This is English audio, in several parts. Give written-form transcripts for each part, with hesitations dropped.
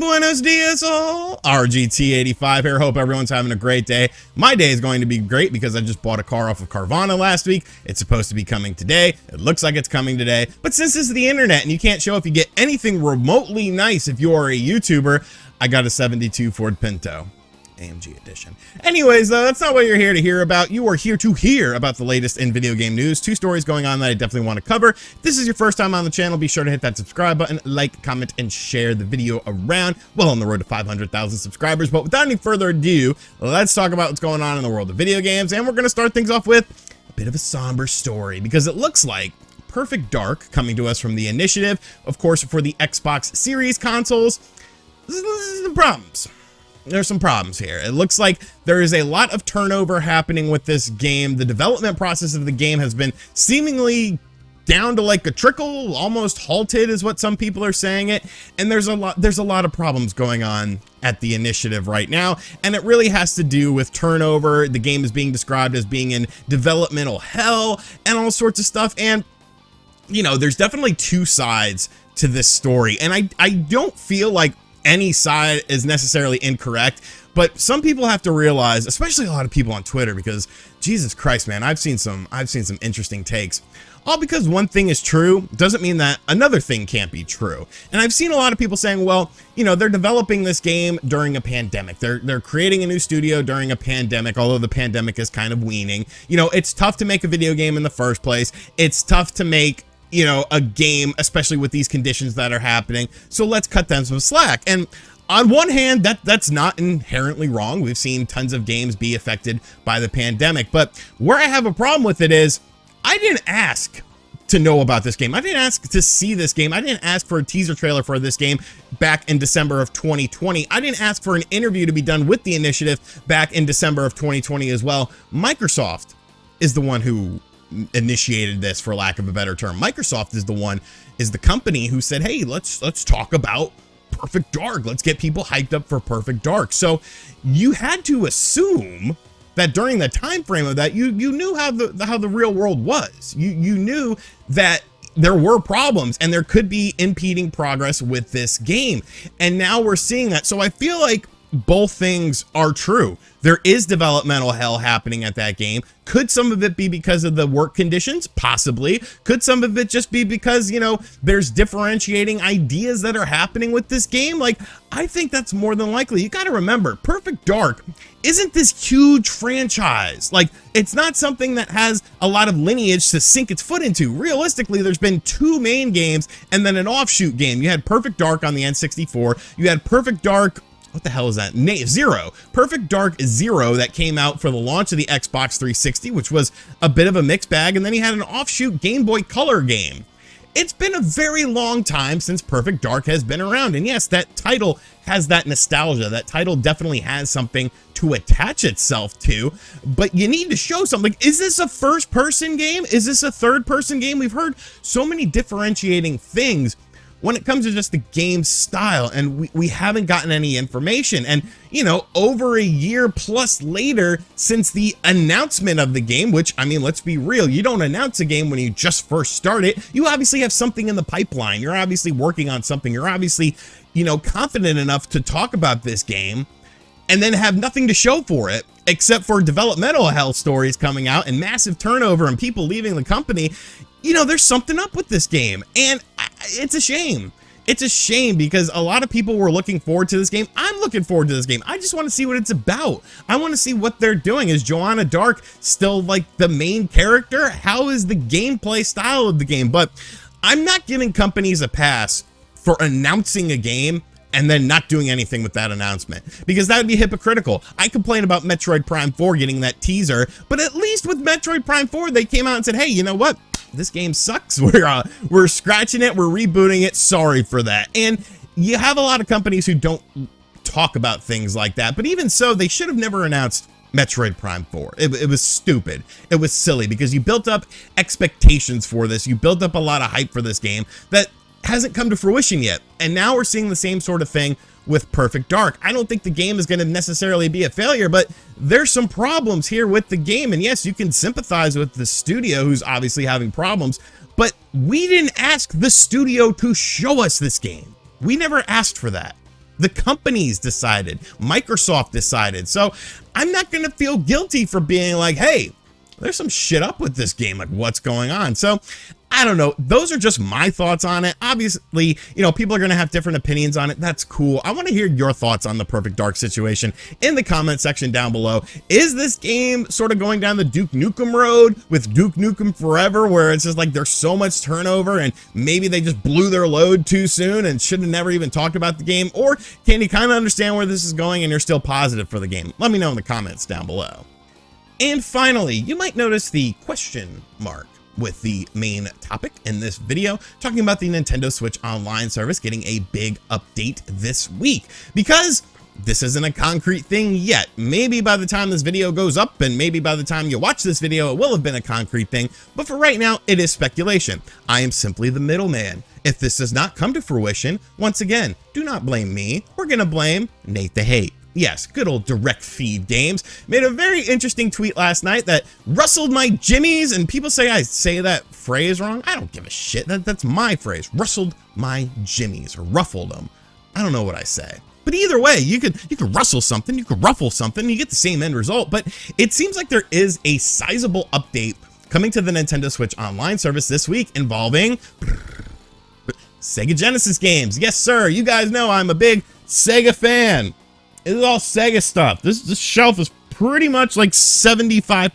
Buenos dias all, RGT85 here. Hope everyone's having a great day. My day is going to be great because I just bought a car off of Carvana last week. It's supposed to be coming today. It looks like it's coming today. But since this is the internet and you can't show if you get anything remotely nice if you are a YouTuber, I got a 72 Ford Pinto. AMG edition. Anyways, that's not what you're here to hear about. You are here to hear about the latest in video game news. Two stories going on that I definitely want to cover. If this is your first time on the channel, be sure to hit that subscribe button, like, comment, and share the video around. Well, on the road to 500,000 subscribers. But without any further ado, let's talk about what's going on in the world of video games. And we're going to start things off with a bit of a somber story because it looks like Perfect Dark, coming to us from the Initiative, of course, for the Xbox Series consoles. There's some problems here. It looks like there is a lot of turnover happening with this game. The development process of the game has been seemingly down to like a trickle, almost halted is what some people are saying it. And there's a lot of problems going on at the Initiative right now. And it really has to do with turnover. The game is being described as being in developmental hell and all sorts of stuff. And, you know, there's definitely two sides to this story. And I don't feel like any side is necessarily incorrect, but some people have to realize, especially a lot of people on Twitter, because Jesus Christ, man, I've seen some interesting takes. All because one thing is true doesn't mean that another thing can't be true. And I've seen a lot of people saying, well, you know, they're developing this game during a pandemic. They're creating a new studio during a pandemic, although the pandemic is kind of weaning. You know, it's tough to make a video game in the first place. It's tough to make, you know, a game, especially with these conditions that are happening. So let's cut them some slack. And on one hand, that's not inherently wrong. We've seen tons of games be affected by the pandemic. But where I have a problem with it is I didn't ask to know about this game. I didn't ask to see this game. I didn't ask for a teaser trailer for this game back in December of 2020. I didn't ask for an interview to be done with the Initiative back in December of 2020 as well. Microsoft is the one who initiated this, for lack of a better term. Microsoft is the company who said, hey, let's talk about Perfect Dark. Let's get people hyped up for Perfect Dark. So you had to assume that during the time frame of that, you knew how the real world was. You knew that there were problems and there could be impeding progress with this game. And now we're seeing that. So I feel like both things are true. There is developmental hell happening at that game. Could some of it be because of the work conditions? Possibly. Could some of it just be because, you know, there's differentiating ideas that are happening with this game? Like, I think that's more than likely. You got to remember, Perfect Dark isn't this huge franchise. Like, it's not something that has a lot of lineage to sink its foot into. Realistically, there's been two main games and then an offshoot game. You had Perfect Dark on the N64. You had Perfect Dark, what the hell is that? Zero. Perfect Dark Zero that came out for the launch of the Xbox 360, which was a bit of a mixed bag. And then he had an offshoot Game Boy Color game. It's been a very long time since Perfect Dark has been around. And yes, that title has that nostalgia. That title definitely has something to attach itself to, but you need to show something. Is this a first-person game? Is this a third-person game? We've heard so many differentiating things when it comes to just the game style, and we haven't gotten any information. And, you know, over a year plus later since the announcement of the game, which, I mean, let's be real, you don't announce a game when you just first start it. You obviously have something in the pipeline. You're obviously working on something. You're obviously, you know, confident enough to talk about this game and then have nothing to show for it except for developmental hell stories coming out and massive turnover and people leaving the company. You know, there's something up with this game, and it's a shame. It's a shame because a lot of people were looking forward to this game. I'm looking forward to this game. I just want to see what it's about. I want to see what they're doing. Is Joanna Dark still like the main character? How is the gameplay style of the game? But I'm not giving companies a pass for announcing a game and then not doing anything with that announcement, because that would be hypocritical. I complain about Metroid Prime 4 getting that teaser, but at least with Metroid Prime 4, they came out and said, hey, you know what? This game sucks. We're scratching it. We're rebooting it. Sorry for that. And you have a lot of companies who don't talk about things like that, but even so, they should have never announced Metroid Prime 4. It was stupid. It was silly because you built up expectations for this. You built up a lot of hype for this game that hasn't come to fruition yet. And now we're seeing the same sort of thing with Perfect Dark. I don't think the game is going to necessarily be a failure, but there's some problems here with the game. And yes, you can sympathize with the studio who's obviously having problems, but we didn't ask the studio to show us this game. We never asked for that. The companies decided. Microsoft decided. So I'm not going to feel guilty for being like, hey, there's some shit up with this game. Like, what's going on? So I don't know. Those are just my thoughts on it. Obviously, you know, people are going to have different opinions on it. That's cool. I want to hear your thoughts on the Perfect Dark situation in the comment section down below. Is this game sort of going down the Duke Nukem road with Duke Nukem Forever, where it's just like there's so much turnover and maybe they just blew their load too soon and should have never even talked about the game? Or can you kind of understand where this is going and you're still positive for the game? Let me know in the comments down below. And finally, you might notice the question mark with the main topic in this video, talking about the Nintendo Switch Online service getting a big update this week, because this isn't a concrete thing yet. Maybe by the time this video goes up, and maybe by the time you watch this video, it will have been a concrete thing, but for right now, it is speculation. I am simply the middleman. If this does not come to fruition, once again, do not blame me. We're gonna blame Nate the Hate. Yes, good old Direct Feed Games made a very interesting tweet last night that rustled my jimmies, and people say I say that phrase wrong. I don't give a shit. That's my phrase. Rustled my jimmies, or ruffled them. I don't know what I say. But either way, you could rustle something, you could ruffle something, you get the same end result. But it seems like there is a sizable update coming to the Nintendo Switch Online service this week involving Sega Genesis games. Yes, sir. You guys know I'm a big Sega fan. It is all Sega stuff. This shelf is pretty much like 75%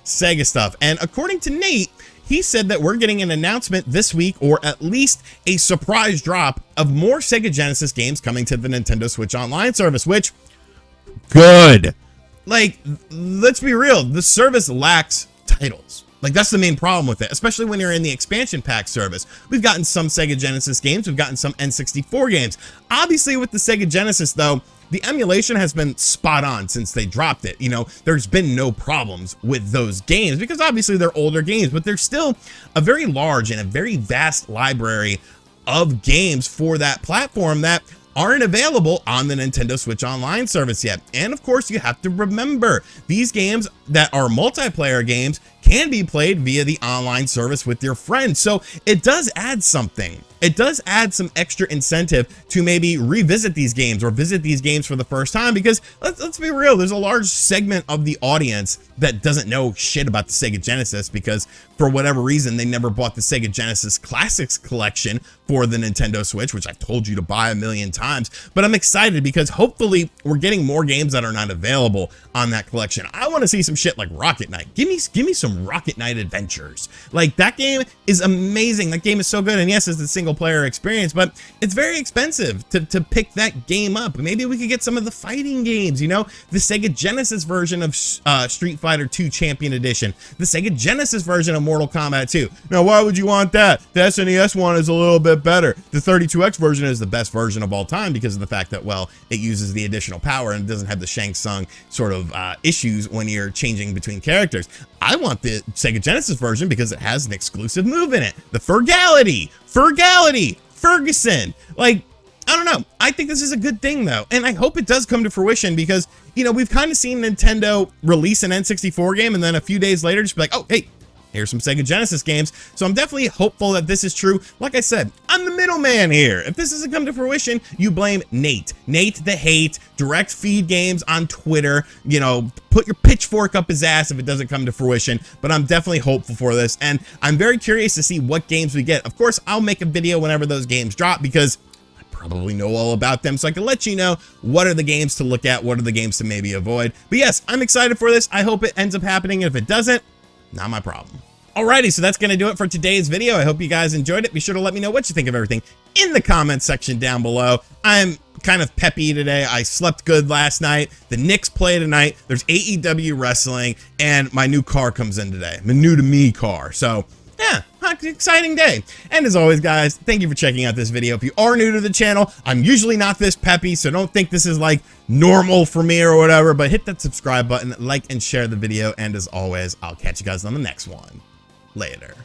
Sega stuff. And according to Nate, he said that we're getting an announcement this week, or at least a surprise drop of more Sega Genesis games coming to the Nintendo Switch Online service, which, good. Like, let's be real, the service lacks titles. Like, that's the main problem with it, especially when you're in the expansion pack service. We've gotten some Sega Genesis games, we've gotten some N64 games. Obviously, with the Sega Genesis, though, the emulation has been spot on since they dropped it. You know, there's been no problems with those games because obviously they're older games, but there's still a very large and a very vast library of games for that platform that aren't available on the Nintendo Switch Online service yet. And of course, you have to remember, these games that are multiplayer games can be played via the online service with your friends. So it does add something. It does add some extra incentive to maybe revisit these games or visit these games for the first time, because let's be real, there's a large segment of the audience that doesn't know shit about the Sega Genesis because for whatever reason they never bought the Sega Genesis Classics collection for the Nintendo Switch, which I've told you to buy a million times. But I'm excited because hopefully we're getting more games that are not available on that collection. I want to see some shit like Rocket Knight. Give me some Rocket Knight Adventures. Like, that game is amazing. That game is so good. And yes, it's a single player experience, but it's very expensive to pick that game up. Maybe we could get some of the fighting games, you know, the Sega Genesis version of Street Fighter 2 Champion Edition, the Sega Genesis version of Mortal Kombat 2. Now, why would you want that? The SNES one is a little bit better. The 32X version is the best version of all time because of the fact that, well, it uses the additional power and it doesn't have the Shang Tsung sort of issues when you're changing between characters. I want the Sega Genesis version because it has an exclusive move in it, the Fergality, Ferguson. Like, I don't know. I think this is a good thing, though, and I hope it does come to fruition because, you know, we've kind of seen Nintendo release an N64 game and then a few days later just be like, oh, hey, here's some Sega Genesis games. So I'm definitely hopeful that this is true. Like I said, I'm the middleman here. If this doesn't come to fruition, you blame Nate the Hate, Direct Feed Games on Twitter. You know, put your pitchfork up his ass if it doesn't come to fruition. But I'm definitely hopeful for this, and I'm very curious to see what games we get. Of course, I'll make a video whenever those games drop because I probably know all about them, so I can let you know what are the games to look at, what are the games to maybe avoid. But yes, I'm excited for this. I hope it ends up happening. If it doesn't, not my problem. Alrighty, so that's going to do it for today's video. I hope you guys enjoyed it. Be sure to let me know what you think of everything in the comments section down below. I'm kind of peppy today. I slept good last night. The Knicks play tonight. There's AEW wrestling, and my new car comes in today. My new to me car. So yeah, exciting day. And as always, guys, thank you for checking out this video. If you are new to the channel, I'm usually not this peppy, so don't think this is like normal for me or whatever, but hit that subscribe button, like and share the video, and as always, I'll catch you guys on the next one. Later.